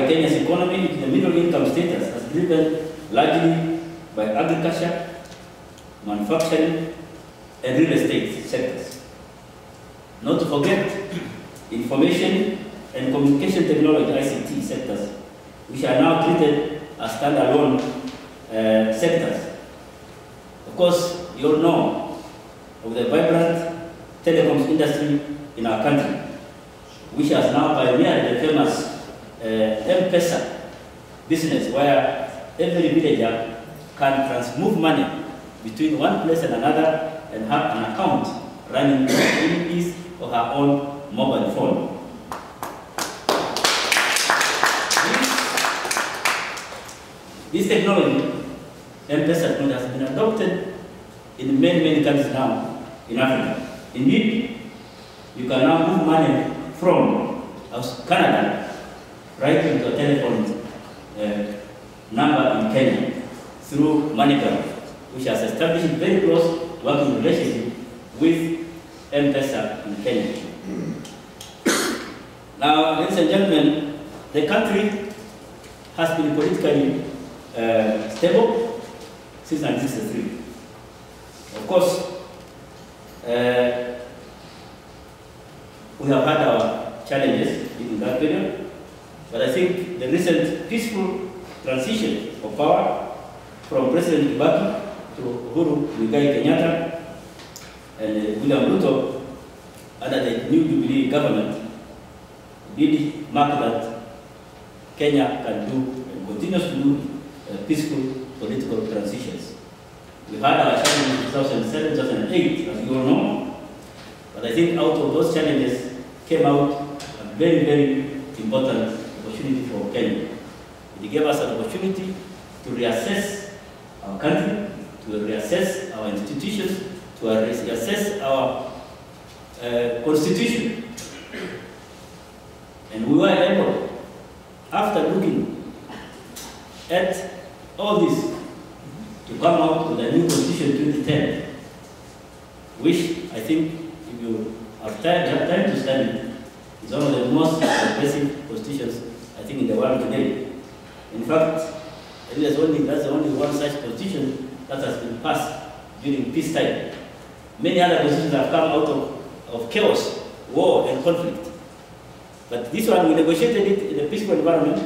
Kenya's economy to the middle income status has driven largely by agriculture, manufacturing, and real estate sectors. Not to forget information and communication technology (ICT) sectors, which are now treated as standalone sectors. Of course, you all know of the vibrant telecoms industry in our country, which has now pioneered the famous M-Pesa business, where every villager can move money between one place and another and have an account running in his or her own mobile phone. This technology, M-Pesa technology, has been adopted in many countries now in Africa. Indeed, you can now move money from Canada right into a telephone number in Kenya through MoneyGram, which has established very close working relationship with M-Pesa in Kenya. Now, ladies and gentlemen, the country has been politically stable since 1963. Of course, we have had our challenges in that period, but I think the recent peaceful transition of power from President Kibaki to Uhuru Muigai Kenyatta and William Ruto under the new Jubilee government did mark that Kenya can do and continues to do peaceful political transitions. We had our challenges in 2007, 2008, as you all know, but I think out of those challenges came out a very important opportunity for Kenya. It gave us an opportunity to reassess our country, to reassess our institutions, to reassess our constitution. And we were able, after looking at all this, to come out with a new constitution 2010, which I think, if you have time to study, is one of the most impressive constitutions, I think, in the world today. In fact, that's the only one such constitution that has been passed during peacetime. Many other constitutions have come out of chaos, war, and conflict. But this one, we negotiated it in a peaceful environment,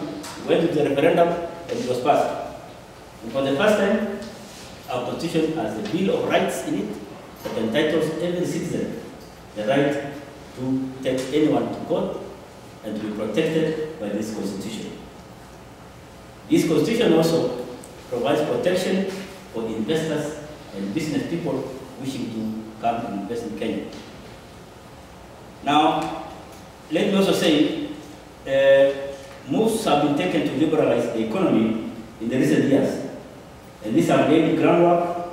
went to the referendum, and it was passed. And for the first time, our constitution has a Bill of Rights in it that entitles every citizen the right to take anyone to court and to be protected by this constitution. This constitution also provides protection for investors and business people wishing to come and invest in Kenya. Now, let me also say, moves have been taken to liberalize the economy in the recent years. And these have laid the groundwork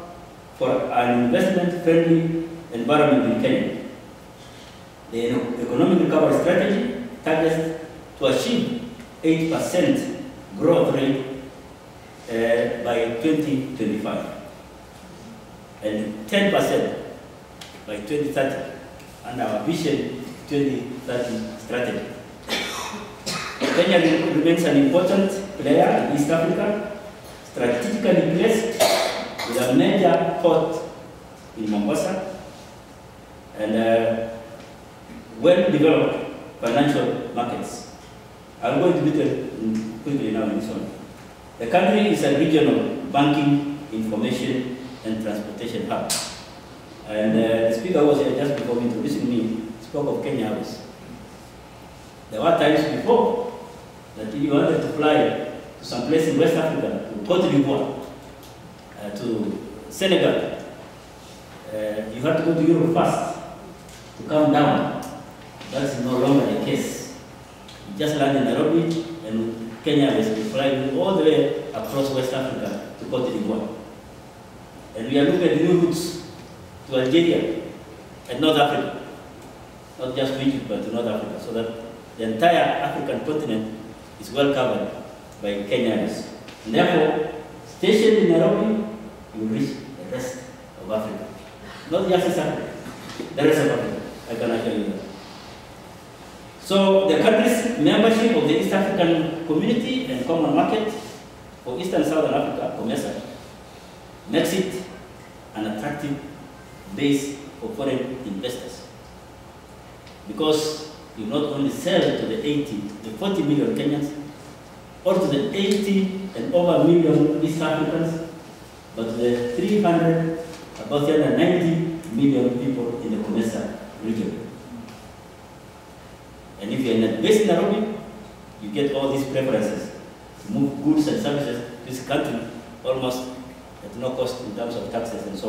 for an investment-friendly environment in Kenya. The economic recovery strategy targets to achieve 8% growth rate by 2025 and 10% by 2030 under our Vision 2030 strategy. Kenya remains an important player in East Africa, strategically placed with a major port in Mombasa and well-developed financial markets. I'm going to detail quickly now in this one. The country is a regional banking, information, and transportation hub. And the speaker was here just before introducing me, spoke of Kenya House. There were times before that if you wanted to fly to some place in West Africa, to Cote d'Ivoire, to Senegal, you had to go to Europe first to come down. That's no longer the case. You just land in Nairobi, and Kenya was flying all the way across West Africa to Cote d'Ivoire. And we are looking at new routes to Algeria and North Africa, not just to Egypt, but to North Africa, so that the entire African continent is well covered by Kenyans. And therefore, stationed in Nairobi, you reach the rest of Africa. Not just East Africa, the rest of Africa. I can assure you that. So the country's membership of the East African Community and Common Market for Eastern Southern Africa, COMESA, makes it an attractive base for foreign investors. Because you not only sell to the 40 million Kenyans, or to the 80 and over million East Africans, but to the about 390 million people in the COMESA region. And if you're based in Nairobi, you get all these preferences to move goods and services to this country almost at no cost in terms of taxes and so on.